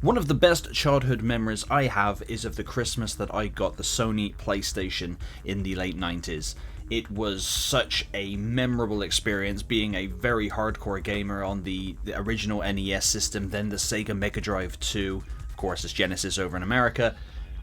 One of the best childhood memories I have is of the Christmas that I got the Sony PlayStation in the late 90s. It was such a memorable experience being a very hardcore gamer on the original NES system, then the Sega Mega Drive 2, of course it's Genesis over in America,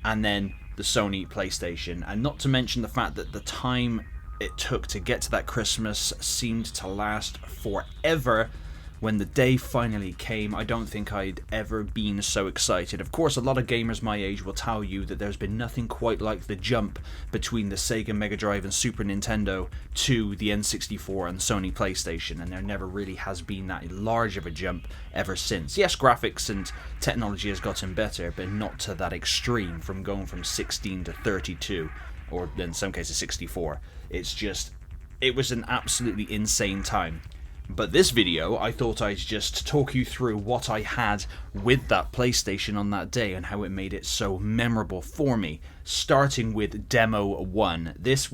and then the Sony PlayStation. And not to mention the fact that the time it took to get to that Christmas seemed to last forever. When the day finally came, I don't think I'd ever been so excited. Of course, a lot of gamers my age will tell you that there's been nothing quite like the jump between the Sega Mega Drive and Super Nintendo to the N64 and Sony PlayStation, and there never really has been that large of a jump ever since. Yes, graphics and technology has gotten better, but not to that extreme, from going from 16 to 32, or in some cases 64. It was an absolutely insane time. But this video, I thought I'd just talk you through what I had with that PlayStation on that day and how it made it so memorable for me. Starting with Demo 1. This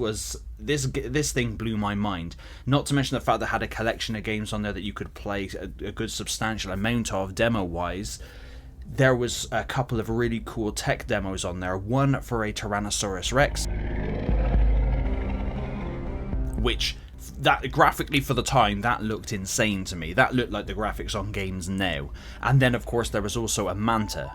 thing blew my mind. Not to mention the fact that it had a collection of games on there that you could play a good substantial amount of demo-wise. There was a couple of really cool tech demos on there. One for a Tyrannosaurus Rex, which, that graphically for the time, that looked insane to me. That looked like the graphics on games now. And then of course there was also a Manta,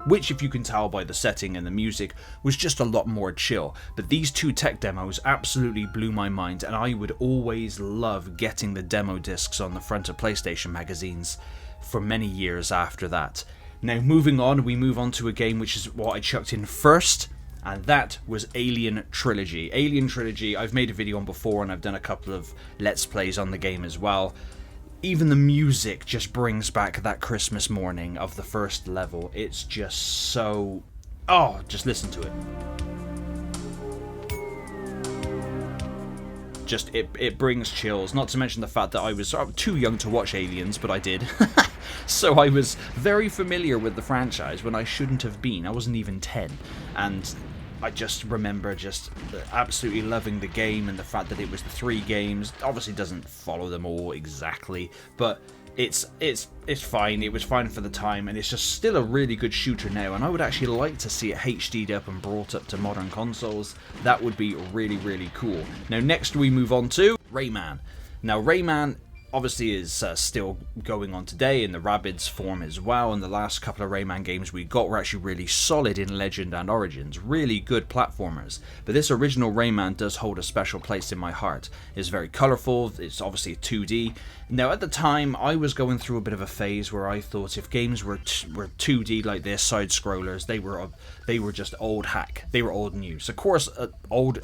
which, if you can tell by the setting and the music, was just a lot more chill. But these two tech demos absolutely blew my mind, and I would always love getting the demo discs on the front of PlayStation magazines for many years after that. Now moving on, we move on to a game which is what I chucked in first, and that was Alien Trilogy. Alien Trilogy, I've made a video on before, and I've done a couple of Let's Plays on the game as well. Even the music just brings back that Christmas morning of the first level. It's just so... oh, just listen to it. Just, it brings chills. Not to mention the fact that I was too young to watch Aliens, but I did. So I was very familiar with the franchise when I shouldn't have been. I wasn't even 10. And I just remember just absolutely loving the game, and the fact that it was the 3 games. Obviously doesn't follow them all exactly, but it's fine. It was fine for the time, and it's just still a really good shooter now, and I would actually like to see it HD'd up and brought up to modern consoles. That would be really, really cool. Now next we move on to Rayman. Now Rayman obviously is still going on today in the Rabbids form as well, and the last couple of Rayman games we got were actually really solid in Legend and Origins, really good platformers. But this original Rayman does hold a special place in my heart. It's very colourful, it's obviously 2D. Now at the time I was going through a bit of a phase where I thought if games were 2D like this, side scrollers, they were just old hack, they were old news. Of course,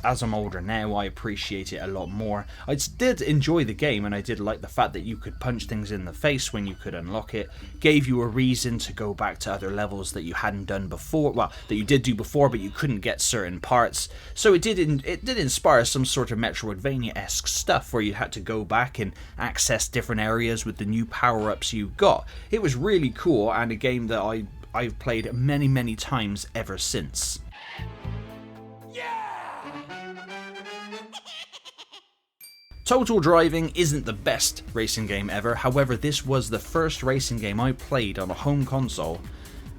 as I'm older now, I appreciate it a lot more. I did enjoy the game, and I did like the fact that you could punch things in the face when you could unlock it, gave you a reason to go back to other levels that you hadn't done before, well, that you did do before but you couldn't get certain parts. So it did inspire some sort of Metroidvania-esque stuff where you had to go back and access different areas with the new power-ups you got. It was really cool, and a game that I've played many, many times ever since. Total Driving isn't the best racing game ever, however this was the first racing game I played on a home console,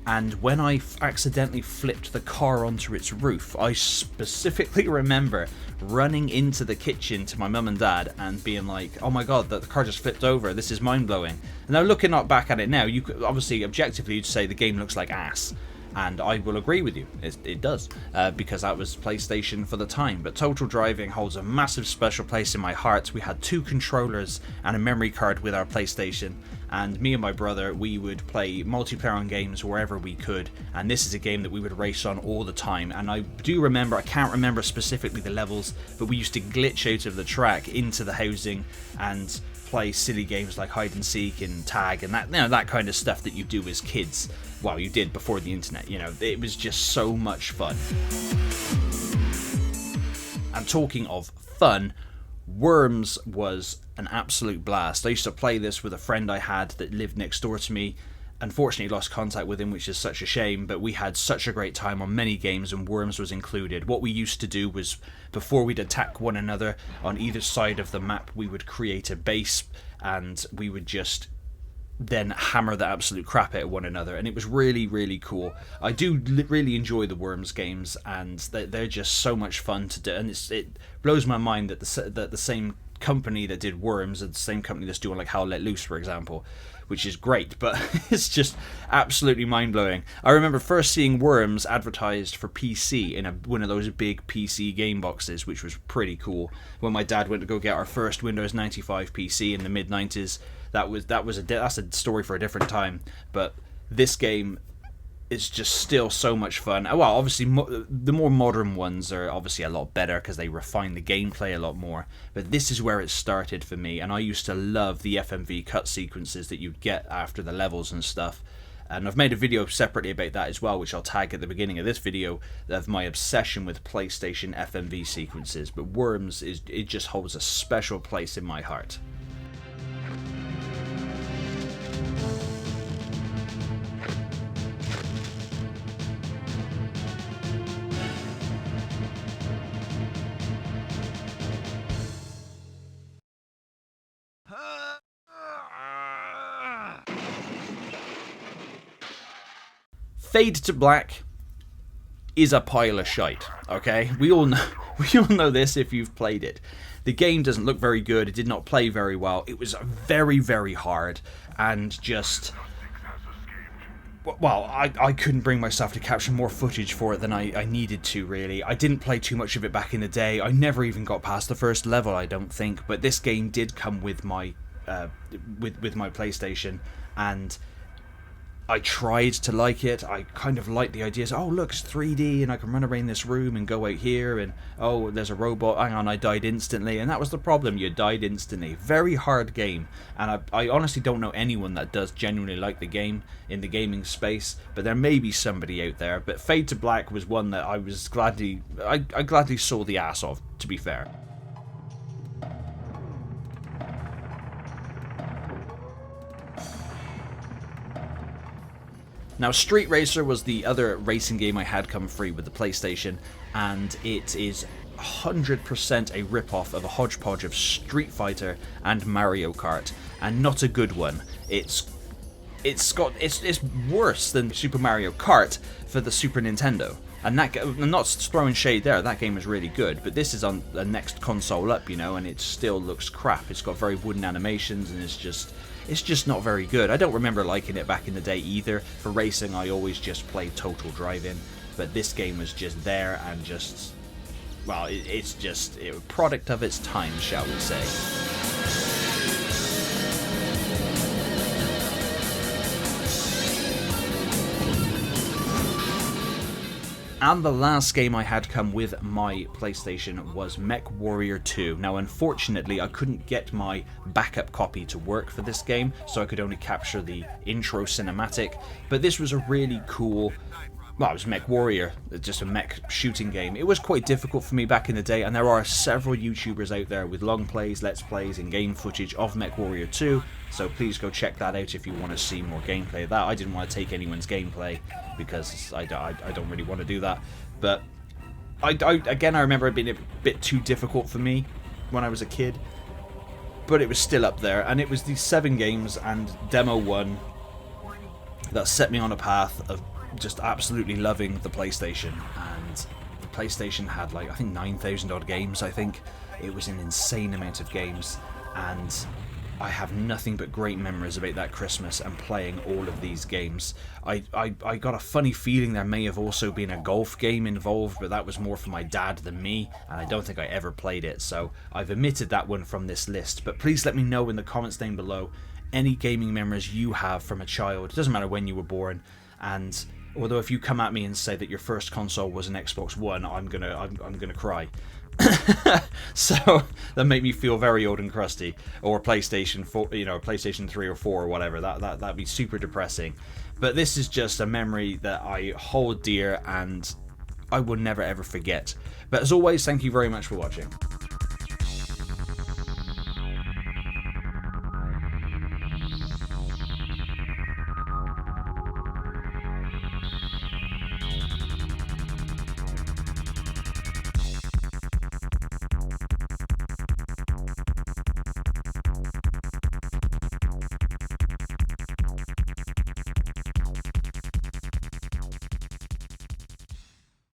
and when I accidentally flipped the car onto its roof, I specifically remember running into the kitchen to my mum and dad and being like, oh my god, the car just flipped over, this is mind-blowing. And now looking back at it now, you could obviously objectively you'd say the game looks like ass. And I will agree with you, it does, because that was PlayStation for the time. But Total Driving holds a massive special place in my heart. We had 2 controllers and a memory card with our PlayStation, and me and my brother, we would play multiplayer on games wherever we could, and this is a game that we would race on all the time. And I do remember, I can't remember specifically the levels, but we used to glitch out of the track into the housing and play silly games like hide and seek and tag and that, that kind of stuff that you do as kids. Well, you did before the internet, it was just so much fun. And talking of fun, Worms was an absolute blast. I used to play this with a friend I had that lived next door to me. Unfortunately lost contact with him, which is such a shame, but we had such a great time on many games, and Worms was included. What we used to do was, before we'd attack one another on either side of the map, we would create a base, and we would just then hammer the absolute crap out of one another, and it was really, really cool. I do really enjoy the Worms games, and they're just so much fun to do, and it blows my mind that the same company that did Worms is the same company that's doing like How Let Loose, for example, which is great, but it's just absolutely mind-blowing. I remember first seeing Worms advertised for PC in one of those big PC game boxes, which was pretty cool. When my dad went to go get our first Windows 95 PC in the mid-90s, that's a story for a different time. But this game is just still so much fun. Well, obviously, the more modern ones are obviously a lot better because they refine the gameplay a lot more. But this is where it started for me, and I used to love the FMV cut sequences that you'd get after the levels and stuff. And I've made a video separately about that as well, which I'll tag at the beginning of this video, of my obsession with PlayStation FMV sequences. But Worms, it just holds a special place in my heart. Fade to Black is a pile of shite, okay? We all know this if you've played it. The game doesn't look very good, it did not play very well, it was very, very hard, and just... Well, I couldn't bring myself to capture more footage for it than I needed to, really. I didn't play too much of it back in the day, I never even got past the first level, I don't think, but this game did come with my with my PlayStation, and I tried to like it. I kind of liked the ideas. Oh, look, it's 3D, and I can run around this room and go out here, and oh, there's a robot. Hang on, I died instantly, and that was the problem. You died instantly. Very hard game, and I honestly don't know anyone that does genuinely like the game in the gaming space, but there may be somebody out there. But Fade to Black was one that I gladly saw the ass of, to be fair. Now, Street Racer was the other racing game I had come free with the PlayStation, and it is 100% a rip-off of a hodgepodge of Street Fighter and Mario Kart, and not a good one. It's worse than Super Mario Kart for the Super Nintendo. And I'm not throwing shade there, that game is really good, but this is on the next console up, you know, and it still looks crap. It's got very wooden animations, and it's just not very good. I don't remember liking it back in the day either. For racing, I always just played Total Drive-In, but this game was just there and just, well, it's just a product of its time, shall we say. And the last game I had come with my PlayStation was Mech Warrior 2. Now, unfortunately, I couldn't get my backup copy to work for this game, so I could only capture the intro cinematic. But this was a really cool... Well, it was Mech Warrior, just a mech shooting game. It was quite difficult for me back in the day, and there are several YouTubers out there with long plays, let's plays, and game footage of Mech Warrior 2, so please go check that out if you want to see more gameplay of that. I didn't want to take anyone's gameplay, because I don't really want to do that. But, again, I remember it being a bit too difficult for me when I was a kid, but it was still up there, and it was these 7 games and Demo 1 that set me on a path of just absolutely loving the PlayStation. And the PlayStation had like, I think 9,000 odd games. I think it was an insane amount of games, and I have nothing but great memories about that Christmas and playing all of these games. I got a funny feeling there may have also been a golf game involved, but that was more for my dad than me, and I don't think I ever played it, so I've omitted that one from this list. But please let me know in the comments down below any gaming memories you have from a child. It doesn't matter when you were born. And although if you come at me and say that your first console was an Xbox One, I'm gonna cry. So that made me feel very old and crusty. Or a PlayStation 4, you know, a PlayStation 3 or 4 or whatever. That'd be super depressing. But this is just a memory that I hold dear and I will never ever forget. But as always, thank you very much for watching.